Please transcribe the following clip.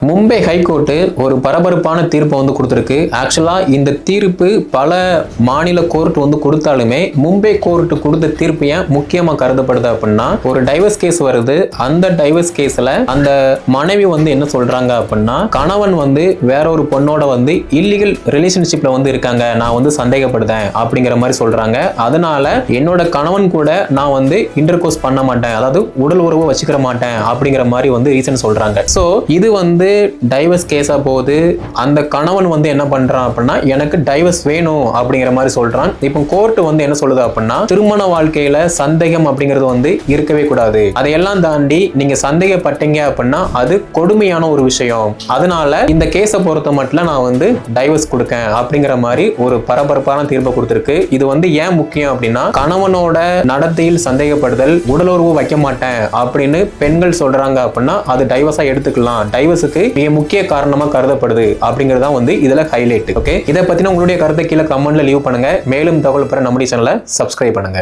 Mumbai high court ஒரு பரபரப்பான தீர்ப்பை வந்து கொடுத்திருக்கு. ஆக்சுவலா இந்த தீர்ப்பு பல மாநில கோர்ட் வந்து கொடுத்தாலுமே மும்பை கோர்ட் கொடுத்த தீர்ப்பு ஏன் முக்கியமா கருதப்படுது அப்படின்னா, ஒரு டைவர்ஸ் கேஸ் வருது. அந்த டைவர்ஸ் கேஸ்ல அந்த மனைவி வந்து என்ன சொல்றாங்க அப்படின்னா, கணவன் வந்து வேற ஒரு பொண்ணோட வந்து இல்லீகல் ரிலேஷன்ஷிப்ல வந்து இருக்காங்க, நான் வந்து சந்தேகப்படுதேன் அப்படிங்கிற மாதிரி சொல்றாங்க. அதனால என்னோட கணவன் கூட நான் வந்து இன்டர்கோர்ஸ் பண்ண மாட்டேன், அதாவது உடல் உறவு வச்சுக்கிற மாட்டேன் அப்படிங்கிற மாதிரி வந்து ரீசன் சொல்றாங்க. சோ இது வந்து டைவர்ஸ் கேஸா போகுது. அந்த கணவன் வந்து என்ன பண்றான் அப்படின்னா, எனக்கு டைவர்ஸ் வேணும் அப்படிங்கிற மாதிரி சொல்றான். இப்போ கோர்ட் வந்து என்ன சொல்லுது அப்படின்னா, திருமண வாழ்க்கையில சந்தேகம் அப்படிங்கிறது வந்து இருக்கவே கூடாது. அதையெல்லாம் தாண்டி நீங்க சந்தேகப்பட்டீங்க அப்படின்னா அது கொடுமையான ஒரு விஷயம். அதனால இந்த கேஸை பொறுத்த மட்டும் நான் வந்து டைவர்ஸ் கொடுக்கேன் அப்படிங்கிற மாதிரி ஒரு பரபரப்பான தீர்ப்பை கொடுத்திருக்கு. இது வந்து ஏன் முக்கியம் அப்படின்னா, கணவனோட நடத்தையில் சந்தேகப்படுதல், உடலுறவு வைக்க மாட்டேன் அப்படின்னு பெண்கள் சொல்றாங்க அப்படின்னா அது டைவர்ஸா எடுத்துக்கலாம். டைவர்ஸுக்கு மிக முக்கிய காரணமா கருதப்படுது அப்படிங்கறத வந்து இதுல ஹைலைட். ஓகே, இதை பத்தின உங்களுடைய கருத்தை கீழே கமெண்ட்ல லீவ் பண்ணுங்க. மேலும் தகவல் பெற நம்முடைய சேனலை சப்ஸ்கிரைப் பண்ணுங்க.